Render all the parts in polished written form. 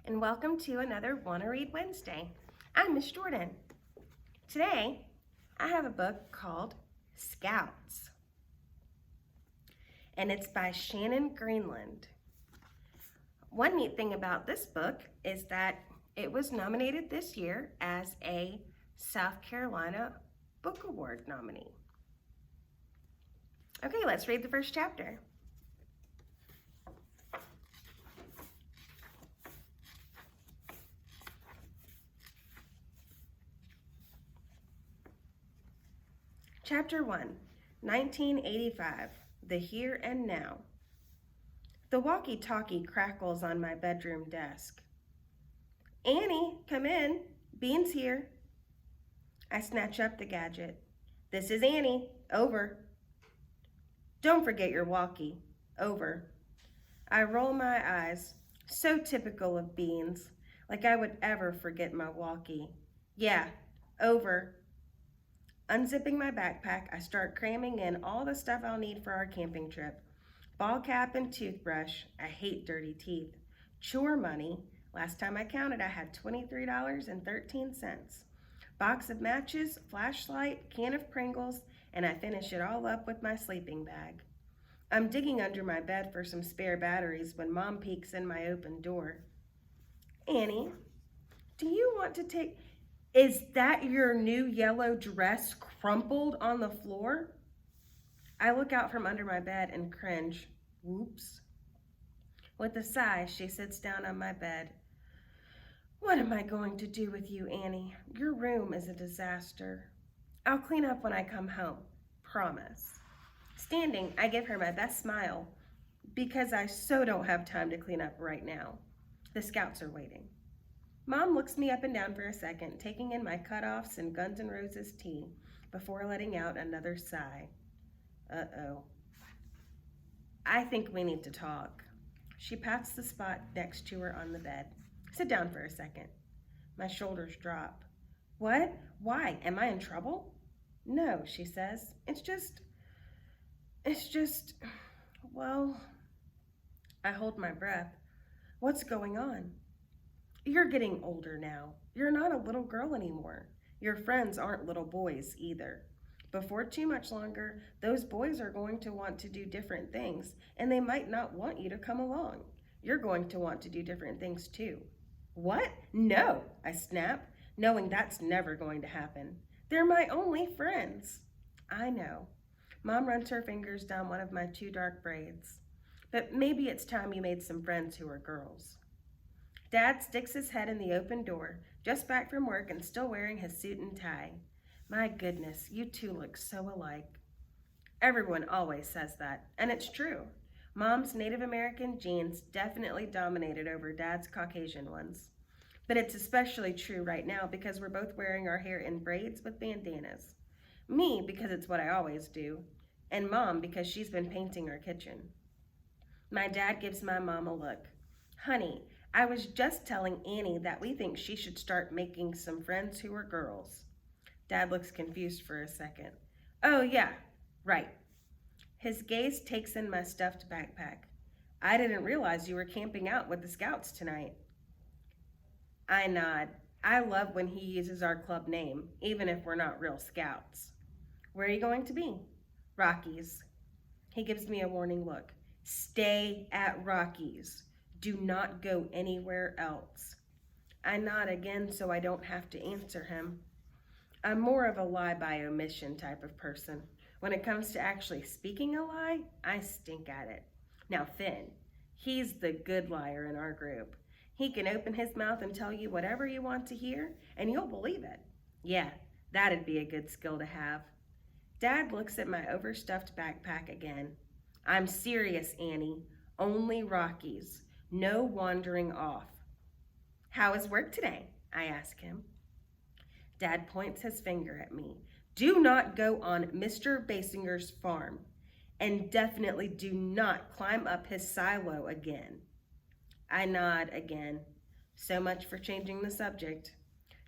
and welcome to another Wanna Read Wednesday. I'm Miss Jordan. Today, I have a book called Scouts, and it's by Shannon Greenland. One neat thing about this book is that it was nominated this year as a South Carolina Book Award nominee. Okay, let's read the first chapter. Chapter 1, 1985, The Here and Now. The walkie-talkie crackles on my bedroom desk. Annie, come in. Bean's here. I snatch up the gadget. This is Annie. Over. Don't forget your walkie. Over. I roll my eyes. So typical of Beans. Like I would ever forget my walkie. Yeah. Over. Unzipping my backpack, I start cramming in all the stuff I'll need for our camping trip. Ball cap and toothbrush. I hate dirty teeth. Chore money. Last time I counted, I had $23.13. Box of matches, flashlight, can of Pringles, and I finish it all up with my sleeping bag. I'm digging under my bed for some spare batteries when Mom peeks in my open door. Annie, do you want to take... Is that your new yellow dress crumpled on the floor? I look out from under my bed and cringe. Whoops. With a sigh, she sits down on my bed. What am I going to do with you, Annie? Your room is a disaster. I'll clean up when I come home. Promise. Standing, I give her my best smile because I so don't have time to clean up right now. The Scouts are waiting. Mom looks me up and down for a second, taking in my cutoffs and Guns N' Roses tea before letting out another sigh. Uh-oh. I think we need to talk. She pats the spot next to her on the bed. Sit down for a second. My shoulders drop. What? Why? Am I in trouble? No, she says. It's just, well, I hold my breath. What's going on? You're getting older now. You're not a little girl anymore. Your friends aren't little boys either. Before too much longer, those boys are going to want to do different things, and they might not want you to come along. You're going to want to do different things too. What? No, I snap, knowing that's never going to happen. They're my only friends. I know. Mom runs her fingers down one of my two dark braids. But maybe it's time you made some friends who are girls. Dad sticks his head in the open door, just back from work and still wearing his suit and tie. My goodness, you two look so alike. Everyone always says that, and it's true. Mom's Native American genes definitely dominated over Dad's Caucasian ones. But it's especially true right now because we're both wearing our hair in braids with bandanas. Me, because it's what I always do, and Mom, because she's been painting our kitchen. My dad gives my mom a look. Honey, I was just telling Annie that we think she should start making some friends who are girls. Dad looks confused for a second. Oh yeah, right. His gaze takes in my stuffed backpack. I didn't realize you were camping out with the Scouts tonight. I nod. I love when he uses our club name, even if we're not real Scouts. Where are you going to be? Rockies. He gives me a warning look. Stay at Rockies. Do not go anywhere else. I nod again so I don't have to answer him. I'm more of a lie by omission type of person. When it comes to actually speaking a lie, I stink at it. Now Finn, he's the good liar in our group. He can open his mouth and tell you whatever you want to hear, and you'll believe it. Yeah, that'd be a good skill to have. Dad looks at my overstuffed backpack again. I'm serious, Annie. Only Rockies. No wandering off. How is work today? I ask him. Dad points his finger at me. Do not go on Mr. Basinger's farm, and definitely do not climb up his silo again. I nod again. So much for changing the subject.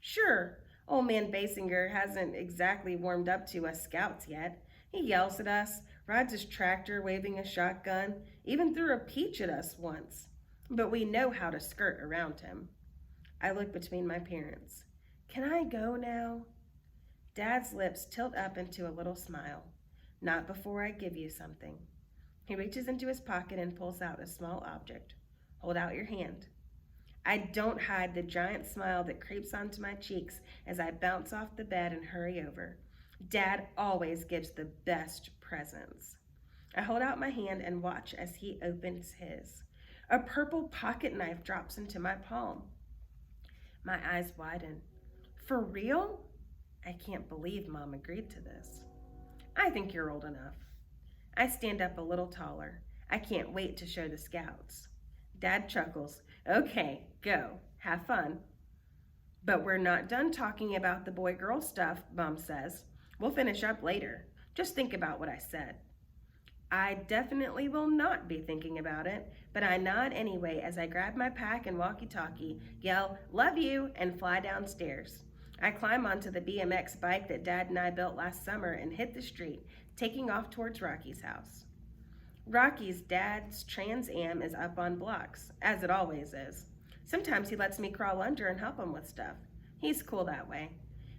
Sure, old man Basinger hasn't exactly warmed up to us Scouts yet. He yells at us, rides his tractor waving a shotgun, even threw a peach at us once. but we know how to skirt around him. I look between my parents. Can I go now? Dad's lips tilt up into a little smile. Not before I give you something. He reaches into his pocket and pulls out a small object. Hold out your hand. I don't hide the giant smile that creeps onto my cheeks as I bounce off the bed and hurry over. Dad always gives the best presents. I hold out my hand and watch as he opens his. A purple pocket knife drops into my palm. My eyes widen. For real? I can't believe Mom agreed to this. I think you're old enough. I stand up a little taller. I can't wait to show the scouts. Dad chuckles. Okay, go. Have fun. But we're not done talking about the boy-girl stuff, Mom says. We'll finish up later. Just think about what I said. I definitely will not be thinking about it, but I nod anyway as I grab my pack and walkie-talkie, yell, "Love you," and fly downstairs. I climb onto the BMX bike that Dad and I built last summer and hit the street, taking off towards Rocky's house. Rocky's dad's Trans Am is up on blocks, as it always is. Sometimes he lets me crawl under and help him with stuff. He's cool that way.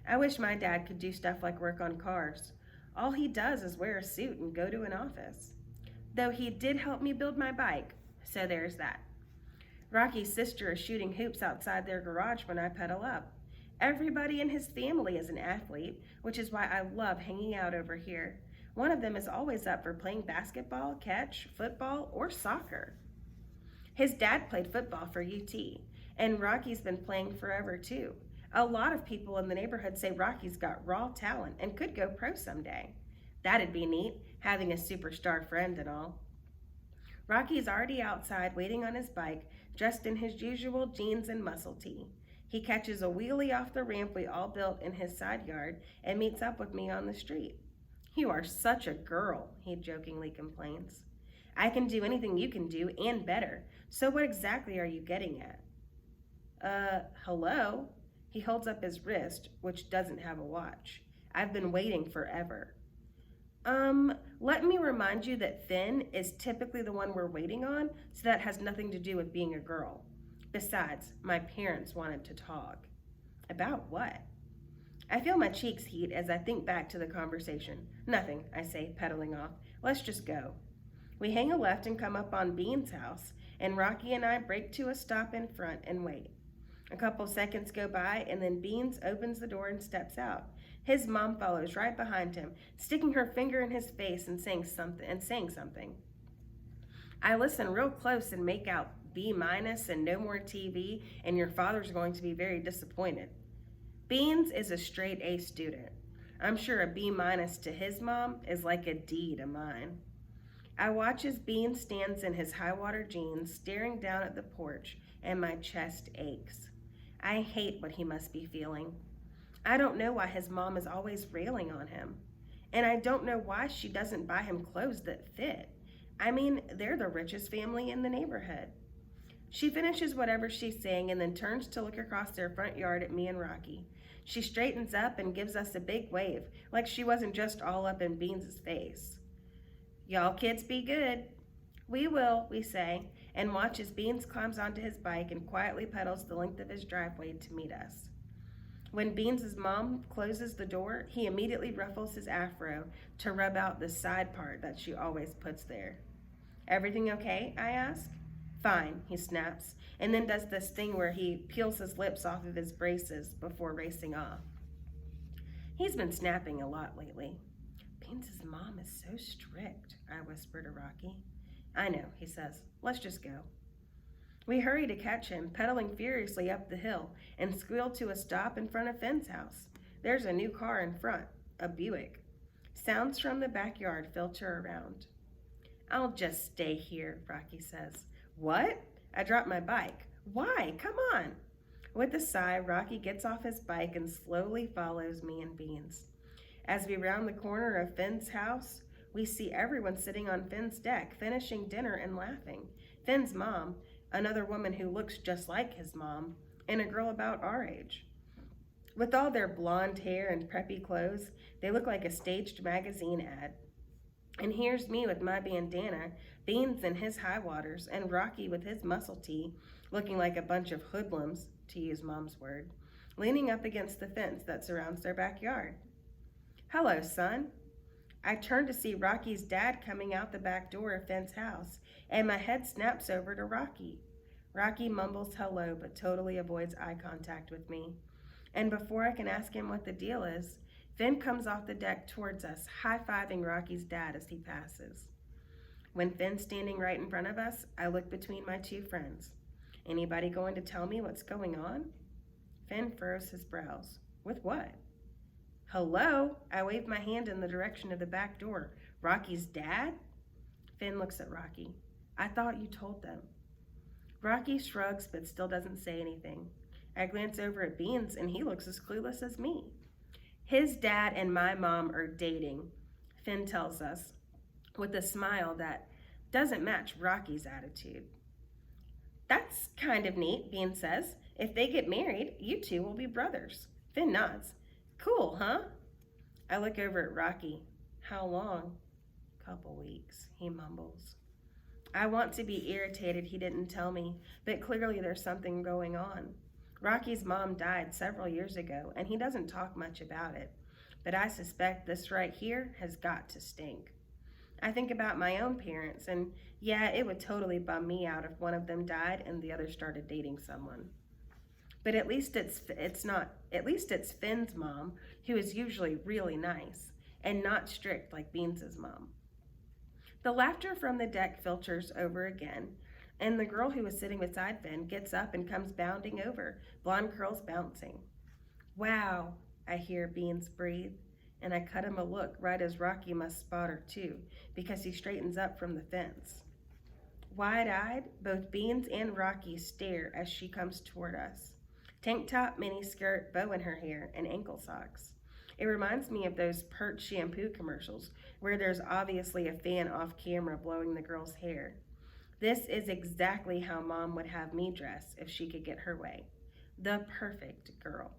I wish my dad could do stuff like work on cars. All he does is wear a suit and go to an office. Though he did help me build my bike, so there's that. Rocky's sister is shooting hoops outside their garage when I pedal up. Everybody in his family is an athlete, which is why I love hanging out over here. One of them is always up for playing basketball, catch, football, or soccer. His dad played football for UT, and Rocky's been playing forever too. A lot of people in the neighborhood say Rocky's got raw talent and could go pro someday. That'd be neat, having a superstar friend and all. Rocky's already outside waiting on his bike, dressed in his usual jeans and muscle tee. He catches a wheelie off the ramp we all built in his side yard and meets up with me on the street. "You are such a girl," he jokingly complains. "I can do anything you can do and better. So what exactly are you getting at?" Hello? He holds up his wrist, which doesn't have a watch. I've been waiting forever. Let me remind you that Finn is typically the one we're waiting on, so that has nothing to do with being a girl. Besides, my parents wanted to talk. About what? I feel my cheeks heat as I think back to the conversation. Nothing, I say, pedaling off. Let's just go. We hang a left and come up on Bean's house, and Rocky and I break to a stop in front and wait. A couple seconds go by, and then Beans opens the door and steps out. His mom follows right behind him, sticking her finger in his face and saying something. I listen real close and make out B- and no more TV, and your father's going to be very disappointed. Beans is a straight A student. I'm sure a B- to his mom is like a D to mine. I watch as Beans stands in his high-water jeans, staring down at the porch, and my chest aches. I hate what he must be feeling. I don't know why his mom is always railing on him. And I don't know why she doesn't buy him clothes that fit. I mean, they're the richest family in the neighborhood. She finishes whatever she's saying and then turns to look across their front yard at me and Rocky. She straightens up and gives us a big wave, like she wasn't just all up in Beans' face. "Y'all kids be good." "We will," we say, and watch as Beans climbs onto his bike and quietly pedals the length of his driveway to meet us. When Beans' mom closes the door, he immediately ruffles his afro to rub out the side part that she always puts there. "Everything okay?" I ask. "Fine," he snaps, and then does this thing where he peels his lips off of his braces before racing off. He's been snapping a lot lately. "Beans' mom is so strict," I whisper to Rocky. "I know," he says. "Let's just go." We hurry to catch him, pedaling furiously up the hill, and squeal to a stop in front of Finn's house. There's a new car in front, a Buick. Sounds from the backyard filter around. "I'll just stay here," Rocky says. "What?" I drop my bike. "Why? Come on." With a sigh, Rocky gets off his bike and slowly follows me and Beans. As we round the corner of Finn's house, we see everyone sitting on Finn's deck, finishing dinner and laughing. Finn's mom, another woman who looks just like his mom, and a girl about our age. With all their blonde hair and preppy clothes, they look like a staged magazine ad. And here's me with my bandana, Beans in his high waters, and Rocky with his muscle tee, looking like a bunch of hoodlums, to use Mom's word, leaning up against the fence that surrounds their backyard. Hello, son. I turn to see Rocky's dad coming out the back door of Finn's house, and my head snaps over to Rocky. Rocky mumbles hello, but totally avoids eye contact with me. And before I can ask him what the deal is, Finn comes off the deck towards us, high-fiving Rocky's dad as he passes. When Finn's standing right in front of us, I look between my two friends. Anybody going to tell me what's going on? Finn furrows his brows. With what? Hello? I wave my hand in the direction of the back door. Rocky's dad? Finn looks at Rocky. I thought you told them. Rocky shrugs but still doesn't say anything. I glance over at Beans and he looks as clueless as me. His dad and my mom are dating, Finn tells us, with a smile that doesn't match Rocky's attitude. That's kind of neat, Beans says. If they get married, you two will be brothers. Finn nods. Cool, huh? I look over at Rocky. How long? Couple weeks, he mumbles. I want to be irritated he didn't tell me, but clearly there's something going on. Rocky's mom died several years ago, and he doesn't talk much about it. But I suspect this right here has got to stink. I think about my own parents, and yeah, it would totally bum me out if one of them died and the other started dating someone. But at least it's Finn's mom, who is usually really nice and not strict like Beans' mom. The laughter from the deck filters over again, and the girl who was sitting beside Finn gets up and comes bounding over, blonde curls bouncing. Wow, I hear Beans breathe, and I cut him a look right as Rocky must spot her too, because he straightens up from the fence. Wide-eyed, both Beans and Rocky stare as she comes toward us. Tank top, mini skirt, bow in her hair, and ankle socks. It reminds me of those Pert shampoo commercials where there's obviously a fan off camera blowing the girl's hair. This is exactly how Mom would have me dress if she could get her way. The perfect girl.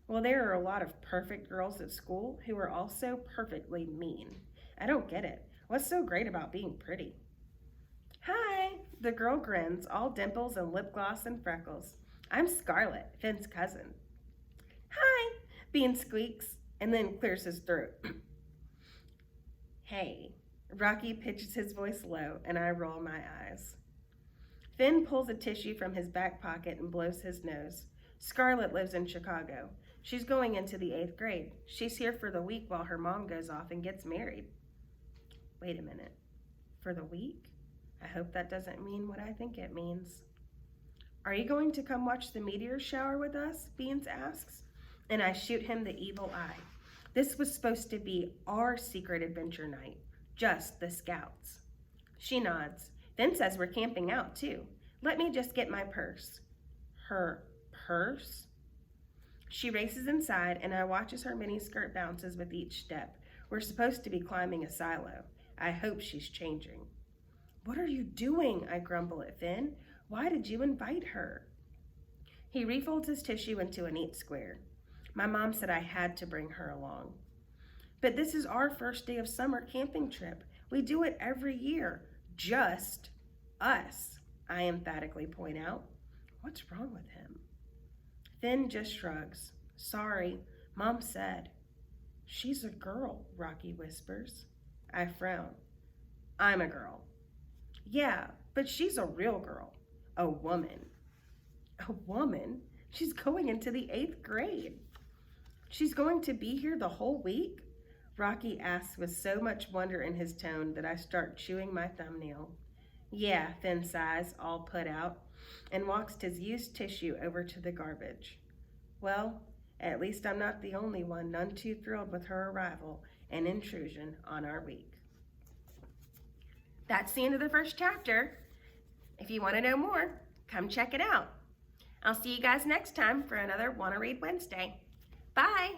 Well, there are a lot of perfect girls at school who are also perfectly mean. I don't get it. What's so great about being pretty? Hi, the girl grins, all dimples and lip gloss and freckles. I'm Scarlett, Finn's cousin. Hi, Bean squeaks, and then clears his throat. Hey, Rocky pitches his voice low, and I roll my eyes. Finn pulls a tissue from his back pocket and blows his nose. Scarlett lives in Chicago. She's going into the 8th grade. She's here for the week while her mom goes off and gets married. Wait a minute. For the week? I hope that doesn't mean what I think it means. Are you going to come watch the meteor shower with us? Beans asks, and I shoot him the evil eye. This was supposed to be our secret adventure night, just the scouts. She nods. Finn says we're camping out too. Let me just get my purse. Her purse? She races inside, and I watch as her miniskirt bounces with each step. We're supposed to be climbing a silo. I hope she's changing. What are you doing? I grumble at Finn. Why did you invite her? He refolds his tissue into a neat square. My mom said I had to bring her along. But this is our first day of summer camping trip. We do it every year. Just us, I emphatically point out. What's wrong with him? Finn just shrugs. Sorry, Mom said. She's a girl, Rocky whispers. I frown. I'm a girl. Yeah, but she's a real girl. A woman. A woman? She's going into the 8th grade. She's going to be here the whole week? Rocky asks with so much wonder in his tone that I start chewing my thumbnail. Yeah, Finn sighs, all put out, and walks his used tissue over to the garbage. Well, at least I'm not the only one none too thrilled with her arrival and intrusion on our week. That's the end of the first chapter. If you want to know more, come check it out. I'll see you guys next time for another Wanna Read Wednesday. Bye!